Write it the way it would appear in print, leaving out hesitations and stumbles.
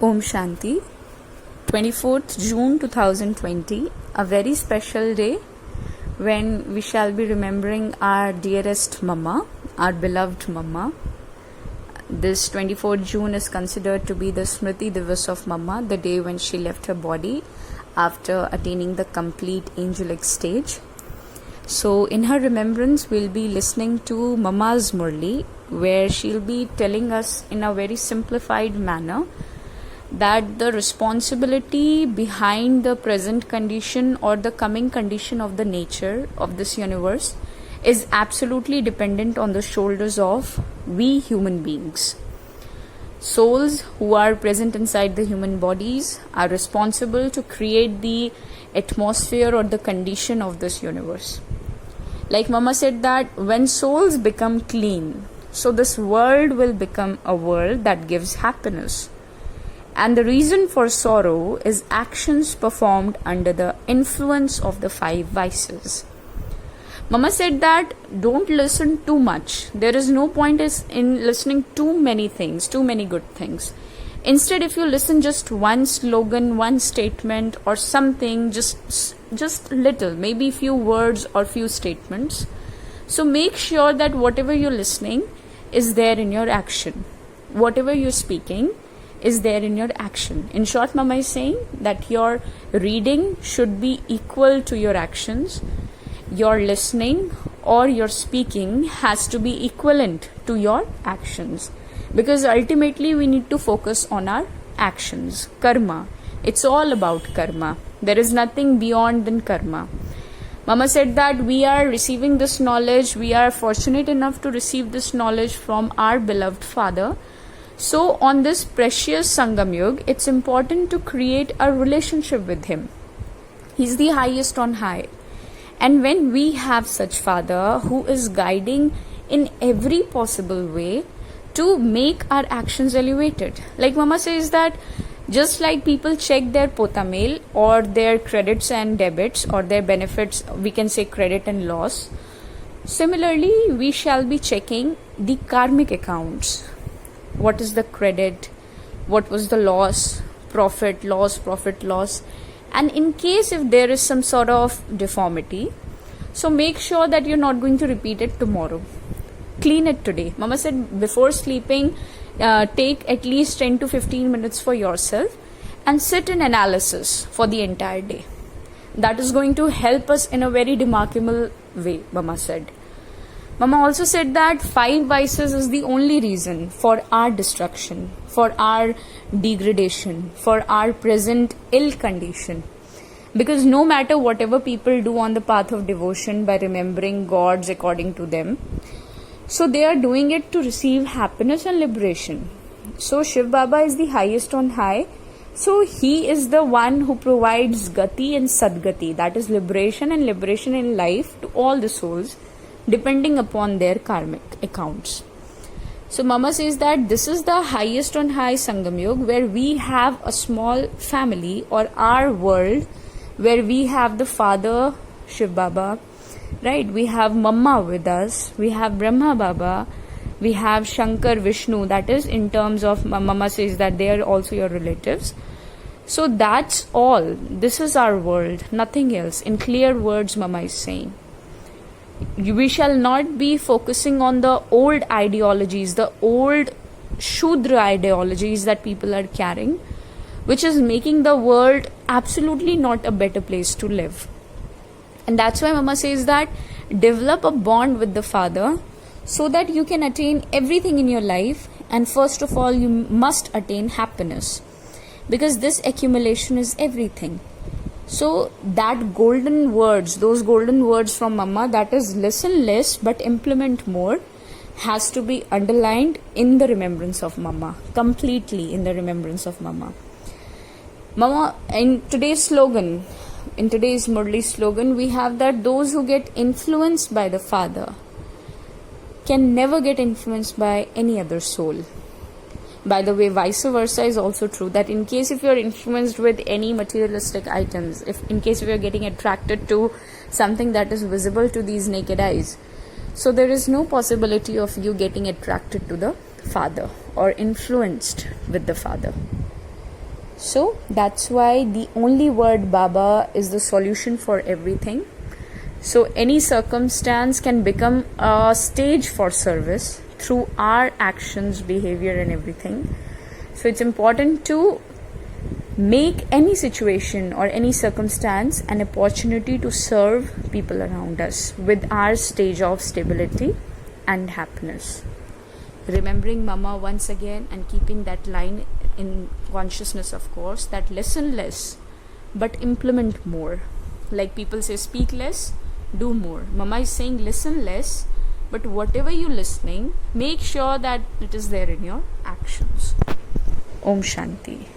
Om Shanti, 24th June 2020, a very special day when we shall be remembering our dearest Mama, our beloved Mama. This 24th June is considered to be the Smriti Divas of Mama, the day when she left her body after attaining the complete angelic stage. So in her remembrance, we'll be listening to Mama's Murli, where she'll be telling us in a very simplified manner that the responsibility behind the present condition or the coming condition of the nature of this universe is absolutely dependent on the shoulders of we human beings. Souls who are present inside the human bodies are responsible to create the atmosphere or the condition of this universe. Like Mama said that when souls become clean, so this world will become a world that gives happiness. And the reason for sorrow is actions performed under the influence of the 5 vices. Mama said that don't listen too much. There is no point in listening too many things, too many good things. Instead, if you listen just one slogan, one statement or something, just little, maybe few words or few statements. So make sure that whatever you're listening is there in your action. Whatever you're speaking is there in your action. In short, Mama is saying that your reading should be equal to your actions. Your listening or your speaking has to be equivalent to your actions. Because ultimately we need to focus on our actions. Karma. It's all about karma. There is nothing beyond than karma. Mama said that we are receiving this knowledge. We are fortunate enough to receive this knowledge from our beloved Father. So on this precious Sangam Yug, it's important to create a relationship with Him. He's the highest on high. And when we have such Father who is guiding in every possible way to make our actions elevated. Like Mama says that just like people check their pota mail or their credits and debits or their benefits, we can say credit and loss. Similarly, we shall be checking the karmic accounts. What is the credit? What was the loss? Profit, loss. And in case if there is some sort of deformity, so make sure that you're not going to repeat it tomorrow. Clean it today. Mama said before sleeping, take at least 10 to 15 minutes for yourself and sit in analysis for the entire day. That is going to help us in a very remarkable way, Mama said. Mama also said that 5 vices is the only reason for our destruction, for our degradation, for our present ill condition. Because no matter whatever people do on the path of devotion by remembering gods according to them, so they are doing it to receive happiness and liberation. So Shiv Baba is the highest on high. So he is the one who provides Gati and Sadgati, that is liberation and liberation in life to all the souls, depending upon their karmic accounts. So Mama says that this is the highest on high Sangam Yug, where we have a small family or our world, where we have the Father Shiv Baba, right? We have Mama with us, we have Brahma Baba, we have Shankar Vishnu, that is in terms of Mama says that they are also your relatives. So that's all. This is our world, nothing else. In clear words, Mama is saying. We shall not be focusing on the old ideologies, the old Shudra ideologies that people are carrying, which is making the world absolutely not a better place to live. And that's why Mama says that develop a bond with the Father so that you can attain everything in your life. And first of all, you must attain happiness, because this accumulation is everything. So that golden words, those golden words from Mama, that is listen less but implement more, has to be underlined in the remembrance of Mama, completely in the remembrance of Mama. Mama, in today's slogan, in today's Murli slogan, we have that those who get influenced by the Father can never get influenced by any other soul. By the way, vice versa is also true, that in case if you're influenced with any materialistic items, if in case if you're getting attracted to something that is visible to these naked eyes, so there is no possibility of you getting attracted to the Father or influenced with the Father. So that's why the only word Baba is the solution for everything. So any circumstance can become a stage for service through our actions, behavior, and everything. So it's important to make any situation or any circumstance an opportunity to serve people around us with our stage of stability and happiness. Remembering Mama once again and keeping that line in consciousness, of course, that listen less but implement more. Like people say, speak less, do more. Mama is saying listen less, but whatever you're listening, make sure that it is there in your actions. Om Shanti.